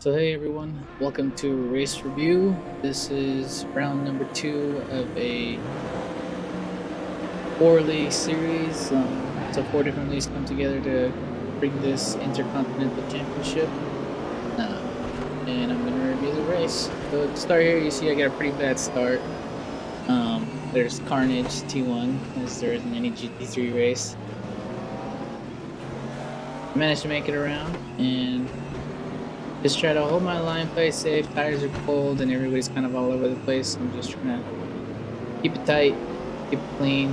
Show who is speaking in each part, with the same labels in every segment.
Speaker 1: So hey everyone, welcome to Race Review. This is round number 2 of a 4-league series. So 4 different leagues come together to bring this Intercontinental Championship. And I'm going to review the race. So to start here, you see I got a pretty bad start. There's Carnage T1, as there isn't any GT3 race. I managed to make it around, and just try to hold my line, play safe. Tires are cold and everybody's kind of all over the place. I'm just trying to keep it tight, keep it clean,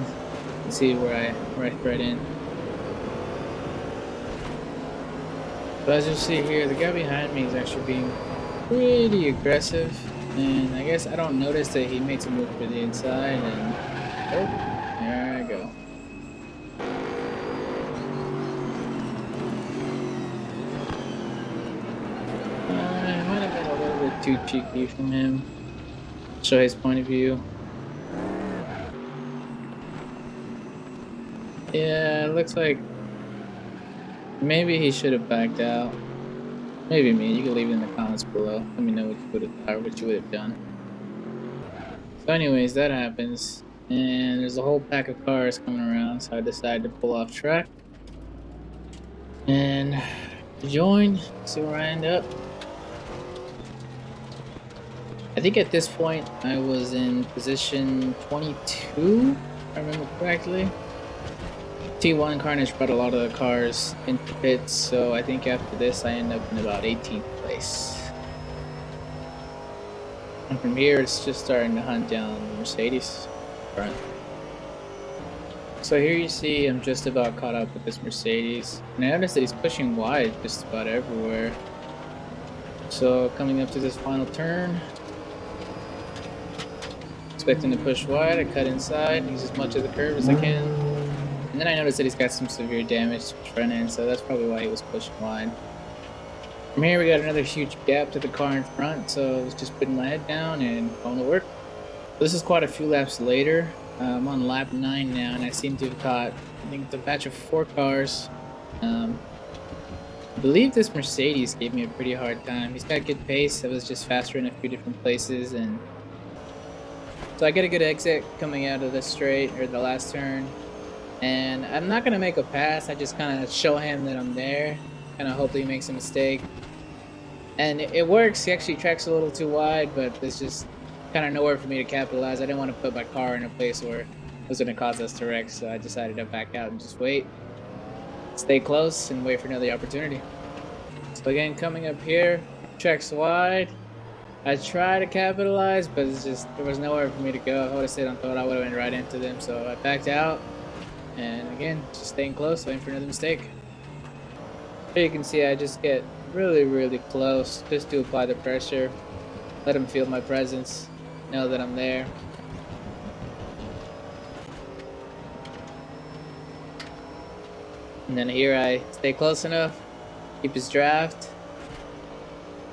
Speaker 1: and see where I thread in. So as you'll see here, the guy behind me is actually being pretty aggressive, and I guess I don't notice that he makes a move for the inside, and oh, there I go. Too cheeky from him. Show his point of view. Yeah, it looks like maybe he should have backed out. Maybe me. You can leave it in the comments below. Let me know what you would have or what you would have done. So anyways, that happens. And there's a whole pack of cars coming around, so I decided to pull off track. And join, see where I end up. I think at this point I was in position 22, if I remember correctly. T1 Carnage brought a lot of the cars into pits, so I think after this I end up in about 18th place. And from here it's just starting to hunt down the Mercedes front. So here you see I'm just about caught up with this Mercedes, and I noticed that he's pushing wide just about everywhere. So coming up to this final turn, expecting to push wide, I cut inside, use as much of the curve as I can. And then I noticed that he's got some severe damage to his front end, so that's probably why he was pushing wide. From here we got another huge gap to the car in front, so I was just putting my head down and going to work. This is quite a few laps later. I'm on lap 9 now, and I seem to have caught, I think, the batch of 4 cars. I believe this Mercedes gave me a pretty hard time. He's got good pace. I was just faster in a few different places, and so I get a good exit coming out of the straight, or the last turn, and I'm not going to make a pass. I just kind of show him that I'm there, kind of hope that he makes a mistake. And it works. He actually tracks a little too wide, but there's just kind of nowhere for me to capitalize. I didn't want to put my car in a place where it was going to cause us to wreck, so I decided to back out and just wait. Stay close and wait for another opportunity. So again, coming up here, tracks wide. I try to capitalize, but it's just, there was nowhere for me to go. If I would have stayed on foot, I would have went right into them. So I backed out, and again, just staying close, waiting for another mistake. Here you can see I just get really close, just to apply the pressure, let them feel my presence, know that I'm there. And then here I stay close enough, keep his draft.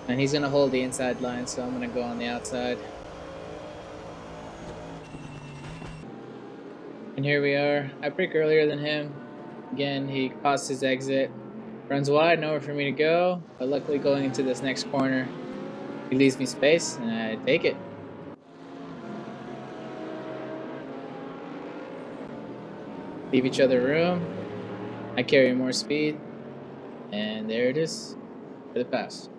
Speaker 1: And he's going to hold the inside line, so I'm going to go on the outside. And here we are. I brake earlier than him. Again, he costs his exit. Runs wide, nowhere for me to go. But luckily going into this next corner, he leaves me space, and I take it. Leave each other room. I carry more speed. And there it is for the pass.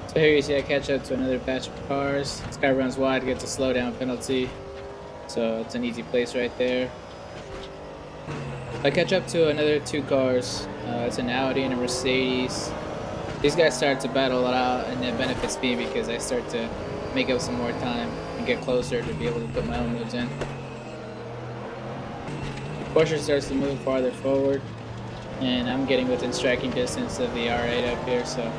Speaker 1: So here you see I catch up to another batch of cars. This guy runs wide, gets a slowdown penalty. So it's an easy place right there. I catch up to another 2 cars. It's an Audi and a Mercedes. These guys start to battle it out, and it benefits me because I start to make up some more time and get closer to be able to put my own moves in. Porsche starts to move farther forward, and I'm getting within striking distance of the R8 up here, so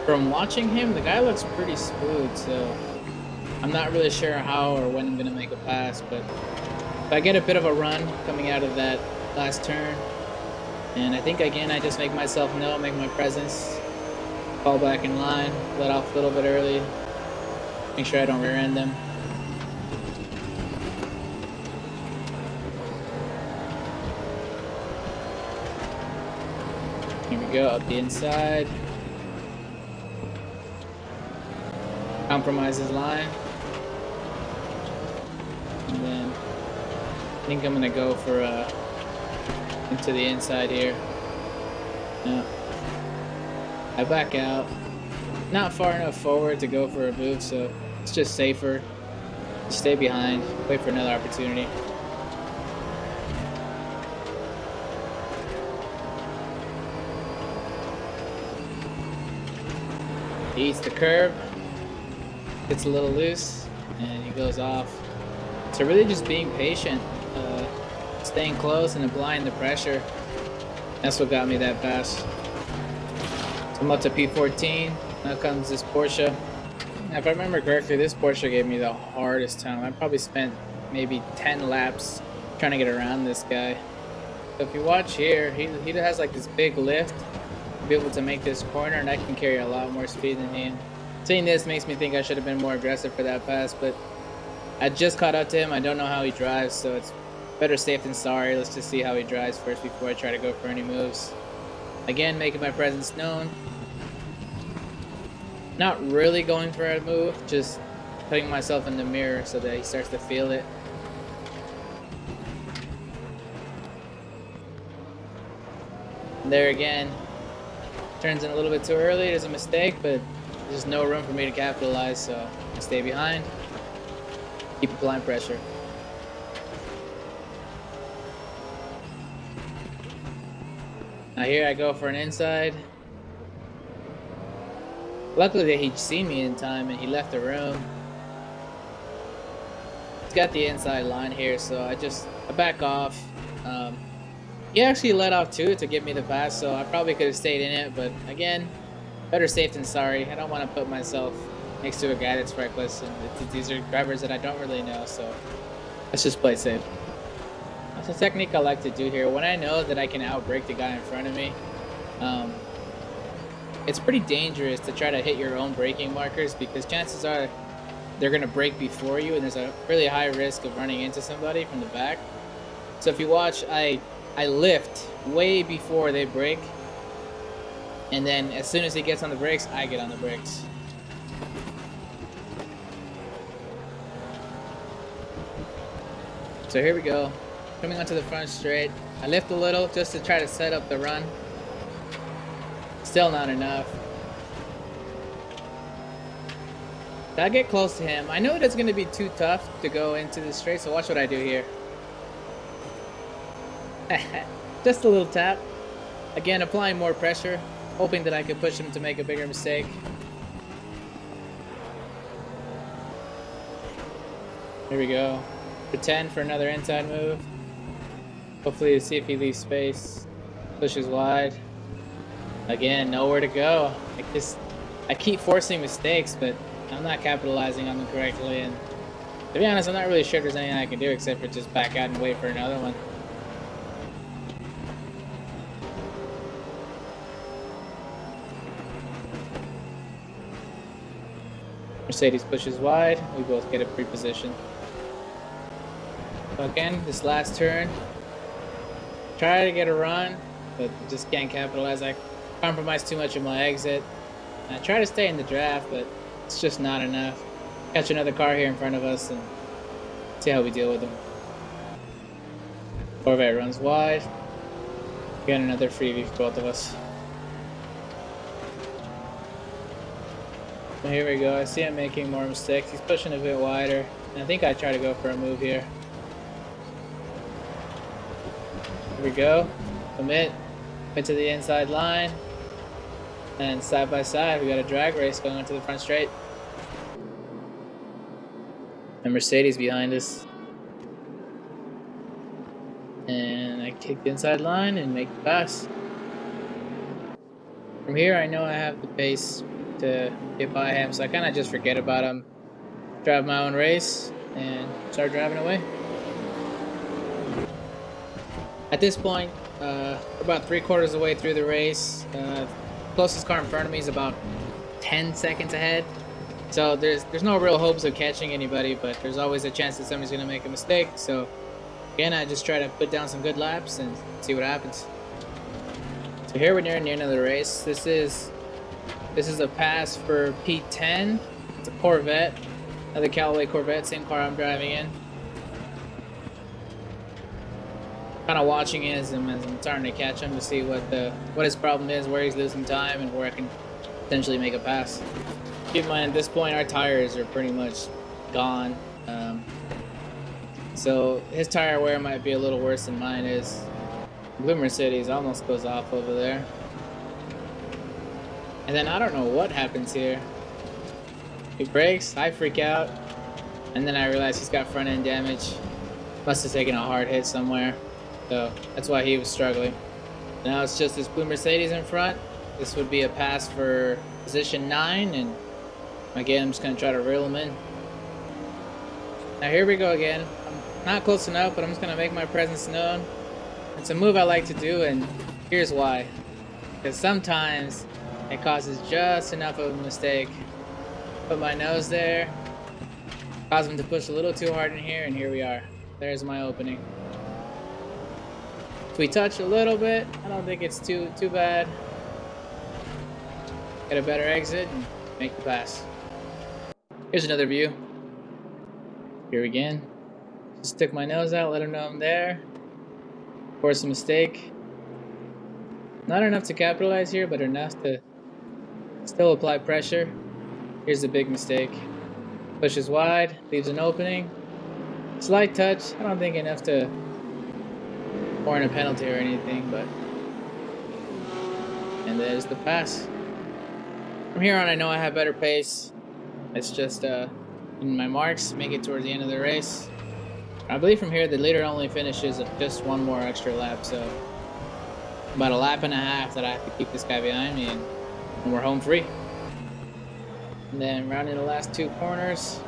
Speaker 1: from watching him, the guy looks pretty smooth, so I'm not really sure how or when I'm going to make a pass, but if I get a bit of a run coming out of that last turn, and I think again I just make myself know, make my presence, fall back in line, let off a little bit early, make sure I don't rear end them. Here we go, up the inside. compromise his line. And then I think I'm gonna go for into the inside here. No. I back out. Not far enough forward to go for a move, so it's just safer to stay behind, wait for another opportunity. He eats the curb, gets a little loose, and he goes off. So really just being patient, staying close and applying the pressure. That's what got me that fast. So I'm up to P14. Now comes this Porsche. If I remember correctly, this Porsche gave me the hardest time. I probably spent maybe 10 laps trying to get around this guy. So if you watch here, he has like this big lift to be able to make this corner, and I can carry a lot more speed than him. Seeing this makes me think I should have been more aggressive for that pass, but I just caught up to him. I don't know how he drives, so it's better safe than sorry. Let's just see how he drives first before I try to go for any moves. Again, making my presence known. Not really going for a move, just putting myself in the mirror so that he starts to feel it. There again, turns in a little bit too early. It is a mistake, but there's no room for me to capitalize, so I stay behind, keep applying pressure. Now here I go for an inside. Luckily he'd seen me in time and he left the room. He's got the inside line here, so I back off. He actually let off too to give me the pass, so I probably could have stayed in it, but again, better safe than sorry. I don't want to put myself next to a guy that's reckless, and these are drivers that I don't really know, so let's just play safe. That's a technique I like to do here. When I know that I can outbrake the guy in front of me, it's pretty dangerous to try to hit your own braking markers, because chances are they're going to brake before you, and there's a really high risk of running into somebody from the back. So if you watch, I lift way before they brake, and then as soon as he gets on the brakes, I get on the brakes. So here we go. Coming onto the front straight. I lift a little just to try to set up the run. Still not enough. I get close to him. I know that's going to be too tough to go into the straight, so watch what I do here. Just a little tap. Again, applying more pressure, hoping that I could push him to make a bigger mistake. Here we go. Pretend for another inside move. Hopefully to see if he leaves space. Pushes wide. Again, nowhere to go. I keep forcing mistakes, but I'm not capitalizing on them correctly. And to be honest, I'm not really sure if there's anything I can do except for just back out and wait for another one. Mercedes pushes wide. We both get a free position. So again, this last turn, try to get a run, but just can't capitalize. I compromise too much in my exit. I try to stay in the draft, but it's just not enough. Catch another car here in front of us and see how we deal with them. Corvette runs wide. Got another freebie for both of us. So here we go. I see him making more mistakes. He's pushing a bit wider. And I think I try to go for a move here. Here we go. Commit. Into the inside line. And side by side, we got a drag race going onto the front straight. And Mercedes behind us. And I take the inside line and make the pass. From here, I know I have the pace to get by him, so I kind of just forget about him. Drive my own race and start driving away. At this point, we're about 3/4 of the way through the race. Closest car in front of me is about 10 seconds ahead. So there's no real hopes of catching anybody, but there's always a chance that somebody's gonna make a mistake. So again, I just try to put down some good laps and see what happens. So here we're near the end of the race. This is This is a pass for P10. It's a Corvette, another Callaway Corvette, same car I'm driving in. Kind of watching it as I'm starting to catch him to see what his problem is, where he's losing time, and where I can potentially make a pass. Keep in mind, at this point, our tires are pretty much gone. So his tire wear might be a little worse than mine is. Blue Mercedes almost goes off over there. And then I don't know what happens here. He brakes, I freak out, and then I realize he's got front end damage. Must have taken a hard hit somewhere. So that's why he was struggling. Now it's just this Blue Mercedes in front. This would be a pass for position 9, and again, I'm just going to try to reel him in. Now here we go again. I'm not close enough, but I'm just going to make my presence known. It's a move I like to do, and here's why. Because sometimes it causes just enough of a mistake. Put my nose there, cause him to push a little too hard in here, and here we are. There's my opening. If we touch a little bit, I don't think it's too bad. Get a better exit and make the pass. Here's another view. Here again. Just stick my nose out, let him know I'm there. Force a mistake. Not enough to capitalize here, but enough to still apply pressure. Here's the big mistake. Pushes wide, leaves an opening. Slight touch, I don't think enough to warrant a penalty or anything, but... And there's the pass. From here on, I know I have better pace. It's just in my marks, make it towards the end of the race. I believe from here the leader only finishes just one more extra lap, so about a lap and a half that I have to keep this guy behind me, and we're home free. And then rounding the last 2 corners.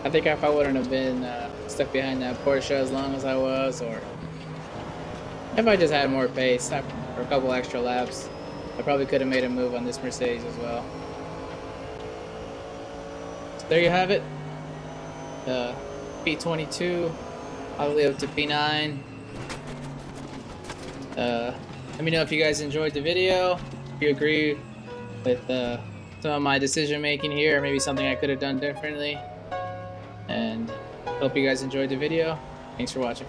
Speaker 1: I think if I wouldn't have been stuck behind that Porsche as long as I was, or if I just had more pace for a couple extra laps, I probably could have made a move on this Mercedes as well. So there you have it. P22 all the way up to P9. Let me know if you guys enjoyed the video, if you agree with some of my decision making here, or maybe something I could have done differently. And hope you guys enjoyed the video. Thanks for watching.